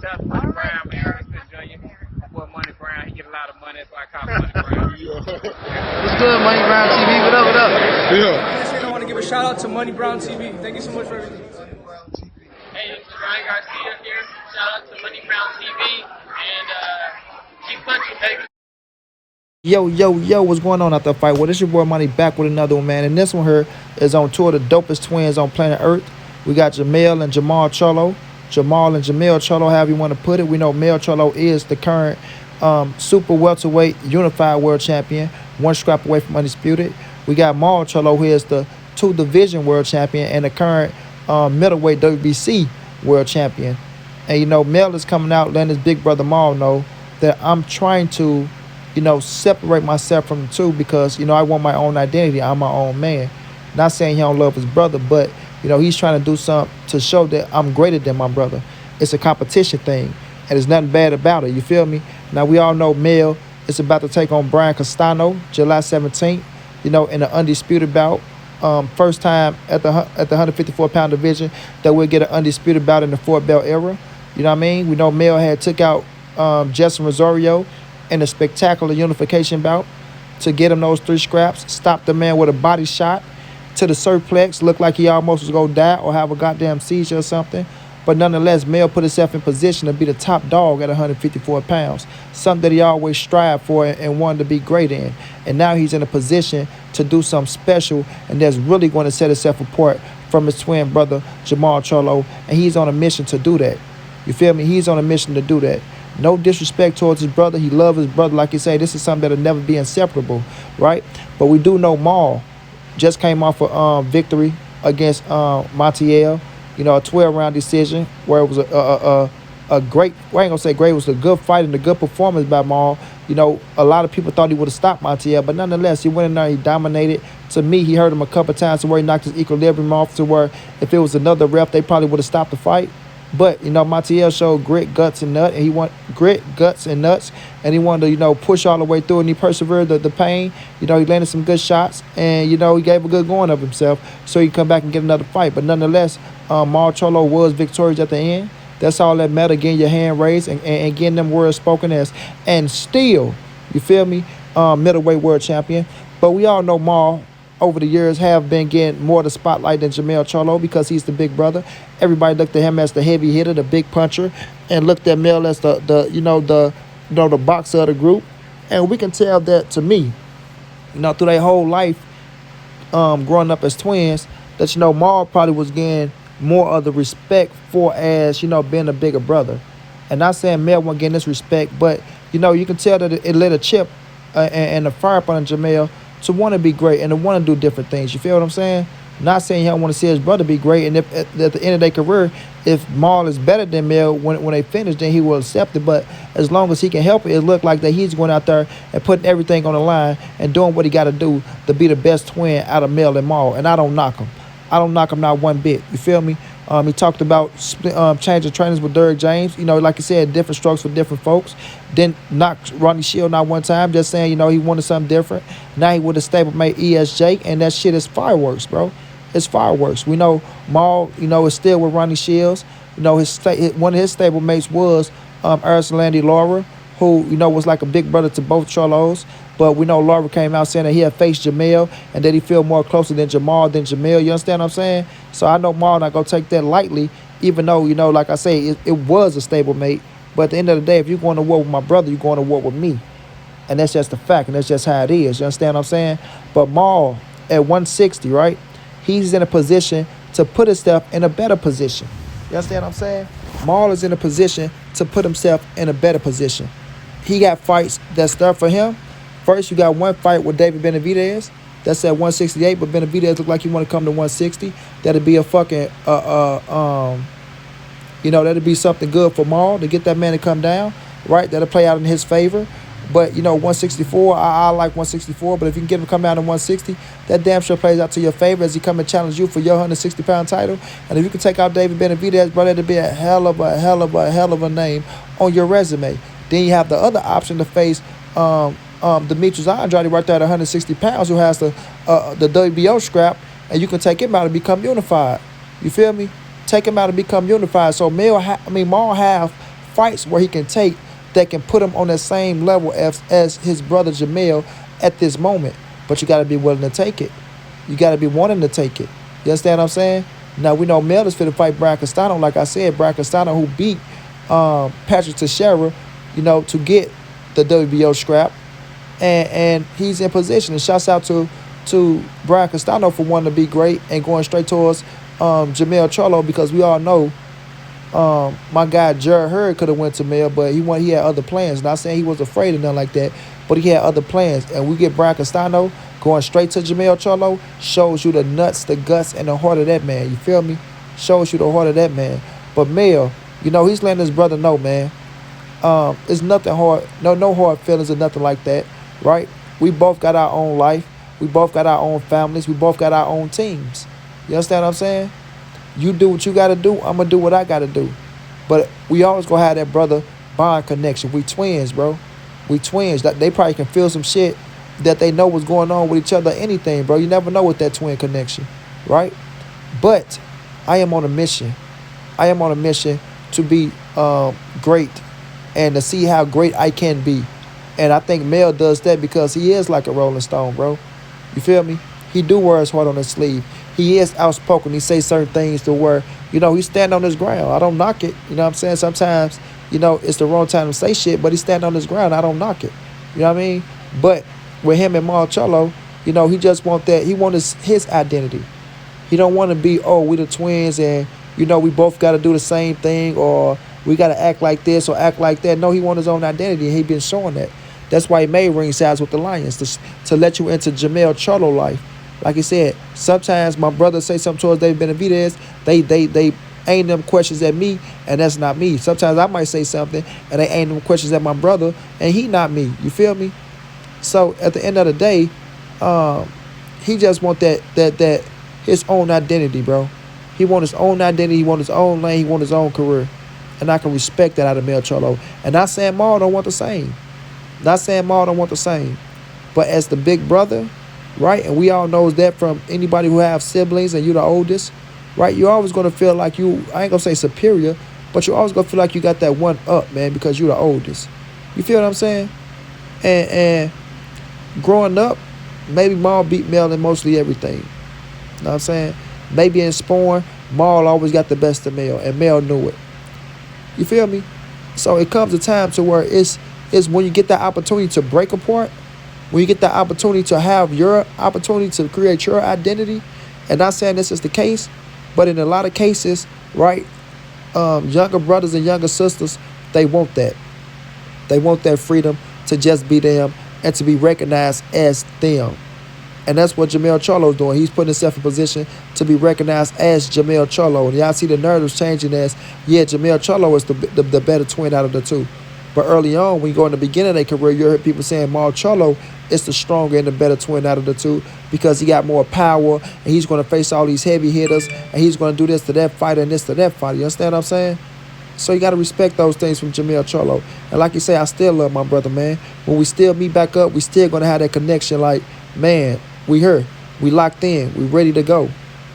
Shout out to Money Brown, man. Ernest Jr. My boy Money Brown, he get a lot of money, so I call him Money Brown. What's good, Money Brown TV? What up, what up? Yeah. I want to give a shout out to Money Brown TV. Thank you so much for everything. Hey, this is Ryan Garcia here. Shout out to Money Brown TV and keep punching, baby. Yo, what's going on out there, fight? Well, this your boy Money back with another one, man. And this one here is on tour the dopest twins on planet Earth. We got Jermell and Jermall Charlo. Jermall and Jermell Charlo, however you want to put it. We know Mel Charlo is the current super welterweight unified world champion, one scrap away from Undisputed. We got Mal Charlo, who is the two-division world champion and the current middleweight WBC world champion. And, you know, Mel is coming out letting his big brother Mal know that I'm trying to, you know, separate myself from the two because, you know, I want my own identity. I'm my own man. Not saying he don't love his brother, but, you know, he's trying to do something to show that I'm greater than my brother. It's a competition thing, and there's nothing bad about it. You feel me? Now, we all know Mel is about to take on Brian Castano July 17th, you know, in the Undisputed bout. First time at the 154-pound division that we'll get an Undisputed bout in the Fort Bell era. You know what I mean? We know Mel had took out Justin Rosario in a spectacular unification bout to get him those 3 scraps, stopped the man with a body shot to the surplex, looked like he almost was going to die or have a goddamn seizure or something. But nonetheless, Mel put himself in position to be the top dog at 154 pounds, something that he always strived for and wanted to be great in. And now he's in a position to do something special, and that's really going to set himself apart from his twin brother, Jermall Charlo, and he's on a mission to do that. You feel me? He's on a mission to do that. No disrespect towards his brother. He loves his brother. Like you say, this is something that'll never be inseparable, right? But we do know Mal just came off a victory against Montiel, you know, a 12-round decision where it was a great, well, I ain't going to say great, it was a good fight and a good performance by Mal. You know, a lot of people thought he would have stopped Montiel, but nonetheless, he went in there, he dominated. To me, he hurt him a couple of times to where he knocked his equilibrium off to where if it was another ref, they probably would have stopped the fight. But, you know, Montiel showed grit, guts, and nuts, and he wanted grit, guts, and nuts, and he wanted to, you know, push all the way through, and he persevered the pain. You know, he landed some good shots, and, you know, he gave a good going of himself so he could come back and get another fight. But nonetheless, Mal Charlo was victorious at the end. That's all that mattered, getting your hand raised and getting them words spoken as. And still, you feel me, middleweight world champion. But we all know Mal, over the years, have been getting more of the spotlight than Jermell Charlo because he's the big brother. Everybody looked at him as the heavy hitter, the big puncher, and looked at Mel as the boxer of the group. And we can tell that, to me, you know, through their whole life, growing up as twins, that, you know, Mal probably was getting more of the respect for as, you know, being a bigger brother. And not saying Mel wasn't getting this respect, but, you know, you can tell that it lit a chip and a fire up on Jermell to want to be great and to want to do different things. You feel what I'm saying? Not saying he don't want to see his brother be great. And if at the end of their career, if Mal is better than Mel when they finish, then he will accept it. But as long as he can help it, it look like that he's going out there and putting everything on the line and doing what he got to do to be the best twin out of Mel and Mal. And I don't knock him. I don't knock him not one bit. You feel me? He talked about changing trainers with Derrick James. You know, like I said, different strokes for different folks. Didn't knock Ronnie Shield not one time, just saying, you know, he wanted something different. Now he with a stablemate ESJ, and that shit is fireworks, bro. It's fireworks. We know Mal, you know, is still with Ronnie Shields. You know, one of his stablemates was Landy Laura, who, you know, was like a big brother to both Charlos. But we know Laura came out saying that he had faced Jermell and that he feel more closer than Jermall than Jermell. You understand what I'm saying? So I know Mal not going to take that lightly, even though, you know, like I say, it was a stablemate. But at the end of the day, if you're going to war with my brother, you're going to war with me. And that's just the fact, and that's just how it is. You understand what I'm saying? But Mal, at 160, right, he's in a position to put himself in a better position. You understand what I'm saying? Mal is in a position to put himself in a better position. He got fights that's there for him. First, you got one fight with David Benavidez. That's at 168, but Benavidez look like he want to come to 160. That'd be a fucking, you know, that'd be something good for Mal to get that man to come down, right? That'll play out in his favor. But, you know, 164, I like 164. But if you can get him to come down to 160, that damn sure plays out to your favor as he come and challenge you for your 160-pound title. And if you can take out David Benavidez, bro, that'd be a hell of a name on your resume. Then you have the other option to face Demetrius Andrade right there at 160 pounds, who has the WBO scrap, and you can take him out and become unified. You feel me? Take him out and become unified. So Mal have fights where he can take that can put him on that same level as his brother Jermell at this moment. But you got to be willing to take it. You got to be wanting to take it. You understand what I'm saying? Now, we know Mel is fit to fight Brian Castano. Like I said, Brian Castano, who beat Patrick Teixeira, to get the WBO scrap. And he's in position. And shouts out to Brian Castano for wanting to be great and going straight towards Jermell Charlo, because we all know my guy Jared Hurd could have went to Mel, but he had other plans. Not saying he was afraid of nothing like that, but he had other plans. And we get Brian Castano going straight to Jermell Charlo, shows you the nuts, the guts, and the heart of that man. You feel me? Shows you the heart of that man. But Mel, he's letting his brother know, man. It's nothing hard, no hard feelings or nothing like that, right? We both got our own life. We both got our own families. We both got our own teams. You understand what I'm saying? You do what you got to do. I'm going to do what I got to do. But we always going to have that brother bond connection. We twins, bro. We twins. They probably can feel some shit that they know what's going on with each other, anything, bro. You never know with that twin connection, right? But I am on a mission. I am on a mission to be great and to see how great I can be. And I think Mel does that because he is like a Rolling Stone, bro. You feel me? He do wear his heart on his sleeve. He is outspoken. He say certain things to where, he stand on his ground. I don't knock it. You know what I'm saying? Sometimes, it's the wrong time to say shit, but he stand on his ground. I don't knock it. You know what I mean? But with him and Charlo, he just want that. He want his identity. He don't want to be, we the twins and, we both got to do the same thing, or we got to act like this or act like that. No, he want his own identity, and he been showing that. That's why he made ringsides with the Lions, to let you into Jermell Charlo life. Like he said, sometimes my brother say something towards David Benavidez, they aim them questions at me, and that's not me. Sometimes I might say something, and they aim them questions at my brother, and he not me. You feel me? So at the end of the day, he just want that his own identity, bro. He want his own identity. He want his own lane. He want his own career, and I can respect that out of Mel Charlo. And not saying Maul don't want the same. Not saying Maul don't want the same, but as the big brother, right? And we all knows that from anybody who have siblings and you the oldest, right? You're always gonna feel like I ain't gonna say superior, but you're always gonna feel like you got that one up, man, because you're the oldest. You feel what I'm saying? And growing up, maybe Maul beat Mel in mostly everything. You know what I'm saying? Maybe in Spawn, Maul always got the best of Mel, and Mel knew it. You feel me? So it comes a time to where it's when you get that opportunity to break apart, when you get that opportunity to have your opportunity to create your identity, and not saying this is the case, but in a lot of cases, right, younger brothers and younger sisters, they want that. They want that freedom to just be them and to be recognized as them. And that's what Jermell Charlo is doing. He's putting himself in position to be recognized as Jermell Charlo. And y'all see the narratives changing as, Jermell Charlo is the better twin out of the two. But early on, when you go in the beginning of their career, you heard people saying Maul Charlo is the stronger and the better twin out of the two because he got more power and he's going to face all these heavy hitters and he's going to do this to that fighter and this to that fighter. You understand what I'm saying? So you got to respect those things from Jermell Charlo. And like you say, I still love my brother, man. When we still meet back up, we still going to have that connection like, man, we here. We locked in. We ready to go.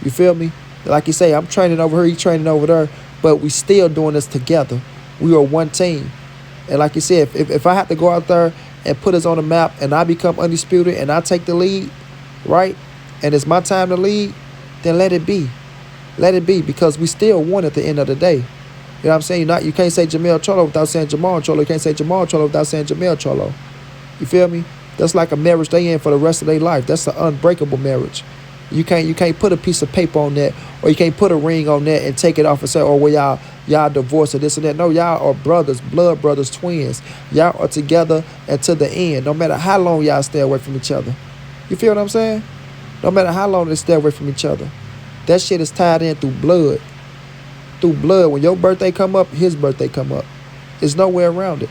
You feel me? Like you say, I'm training over here, he training over there, but we still doing this together. We are one team. And like you said, if I have to go out there and put us on the map and I become undisputed and I take the lead, right, and it's my time to lead, then let it be. Let it be, because we still won at the end of the day. You know what I'm saying? You can't say Jermell Charlo without saying Jermall Charlo. You can't say Jermall Charlo without saying Jermell Charlo. You feel me? That's like a marriage they in for the rest of their life. That's an unbreakable marriage. You can't put a piece of paper on that, or you can't put a ring on that and take it off and say, oh, well, y'all divorced or this and that. No, y'all are brothers, blood brothers, twins. Y'all are together until the end, no matter how long y'all stay away from each other. You feel what I'm saying? No matter how long they stay away from each other. That shit is tied in through blood. Through blood. When your birthday come up, his birthday come up. There's nowhere around it.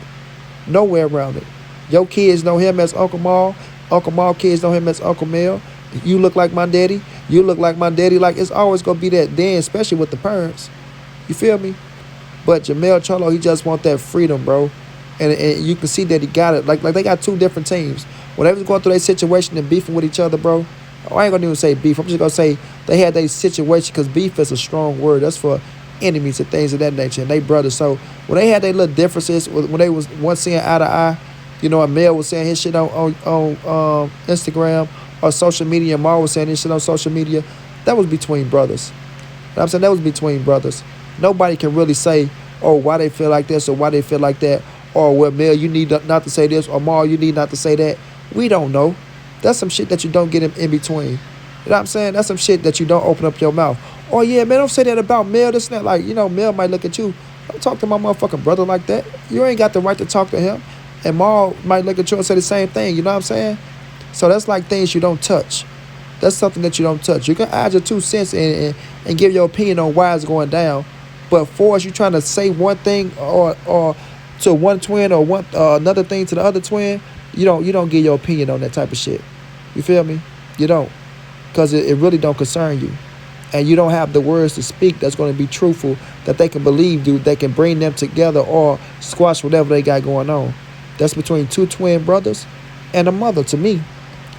Nowhere around it. Your kids know him as Uncle Maul. Uncle Maul kids know him as Uncle Mel. You look like my daddy. You look like my daddy. Like, it's always going to be that then, especially with the parents. You feel me? But Jermell Charlo, he just want that freedom, bro. And you can see that he got it. Like they got two different teams. When they was going through their situation and beefing with each other, bro, I ain't going to even say beef. I'm just going to say they had their situation, because beef is a strong word. That's for enemies and things of that nature, and they brothers. So when they had their little differences, when they was once seeing eye to eye, you know, and Mel was saying his shit on Instagram or social media, and Mar was saying his shit on social media, that was between brothers. You know what I'm saying? That was between brothers. Nobody can really say, oh, why they feel like this or why they feel like that, or well, Mel, you need not to say this, or Mar, you need not to say that. We don't know. That's some shit that you don't get in between. You know what I'm saying? That's some shit that you don't open up your mouth. Oh, yeah, man, don't say that about Mel. This and that. Like, you know, Mel might look at you. Don't talk to my motherfucking brother like that. You ain't got the right to talk to him. And Mar might look at you and say the same thing. You know what I'm saying? So that's like things you don't touch. That's something that you don't touch. You can add your 2 cents and give your opinion on why it's going down. But for us, you trying to say one thing or to one twin or one another thing to the other twin, you don't give your opinion on that type of shit. You feel me? You don't. Because it really don't concern you. And you don't have the words to speak that's going to be truthful, that they can believe, dude, they can bring them together or squash whatever they got going on. That's between 2 twin brothers and a mother to me.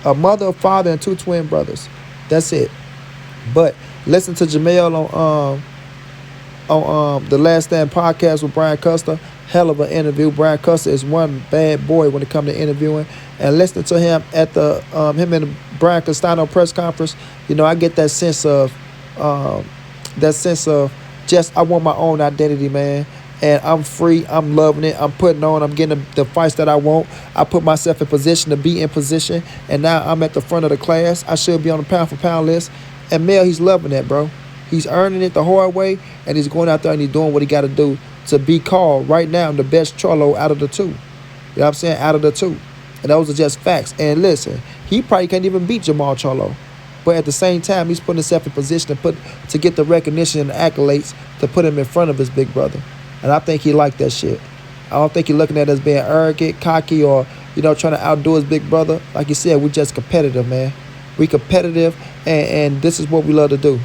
A mother, a father, and 2 twin brothers. That's it. But listen to Jermell on the Last Stand podcast with Brian Custer. Hell of an interview. Brian Custer is one bad boy when it comes to interviewing. And listening to him at the him in the Brian Castano press conference, you know, I get that sense of just I want my own identity, man. And I'm free. I'm loving it. I'm putting on. I'm getting the fights that I want. I put myself in position to be in position. And now I'm at the front of the class. I should be on the pound-for-pound list. And Mel, he's loving that, bro. He's earning it the hard way. And he's going out there and he's doing what he got to do to be called right now the best Charlo out of the 2. You know what I'm saying? Out of the 2. And those are just facts. And listen, he probably can't even beat Jermall Charlo. But at the same time, he's putting himself in position to get the recognition and the accolades to put him in front of his big brother. And I think he liked that shit. I don't think he's looking at us being arrogant, cocky, or, you know, trying to outdo his big brother. Like you said, we just competitive, man. We competitive, and this is what we love to do.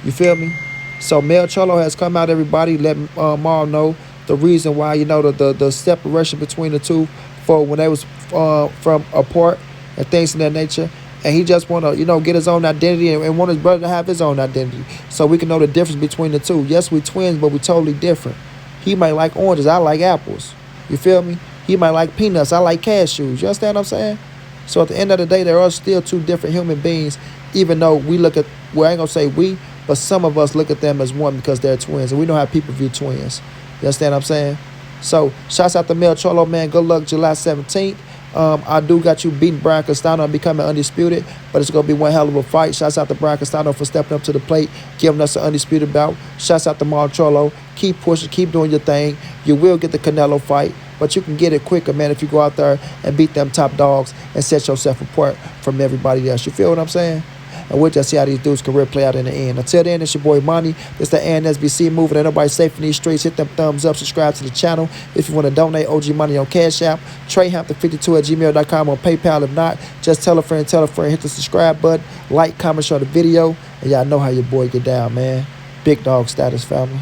You feel me? So Mel Charlo has come out, everybody, let Mar know the reason why, you know, the separation between the 2 for when they was from apart and things of that nature. And he just want to, you know, get his own identity and want his brother to have his own identity so we can know the difference between the 2. Yes, we twins, but we totally different. He might like oranges. I like apples. You feel me? He might like peanuts. I like cashews. You understand what I'm saying? So at the end of the day, there are still 2 different human beings, even though we look at, well, I ain't going to say we, but some of us look at them as one because they're twins. And we know how people view twins. You understand what I'm saying? So shouts out to Mel Charlo, man. Good luck July 17th. I do got you beating Brian Castano and becoming undisputed, but it's going to be one hell of a fight. Shouts out to Brian Castano for stepping up to the plate, giving us an undisputed bout. Shouts out to Mar Charlo. Keep pushing, keep doing your thing. You will get the Canelo fight, but you can get it quicker, man, if you go out there and beat them top dogs and set yourself apart from everybody else. You feel what I'm saying? And we'll just see how these dudes' career play out in the end. Until then, it's your boy Monty. It's the ANSBC moving. Ain't nobody safe in these streets. Hit them thumbs up. Subscribe to the channel. If you want to donate OG money on Cash App, TreyHampton52@gmail.com on PayPal. If not, just tell a friend. Hit the subscribe button. Like, comment, share the video. And y'all know how your boy get down, man. Big dog status, family.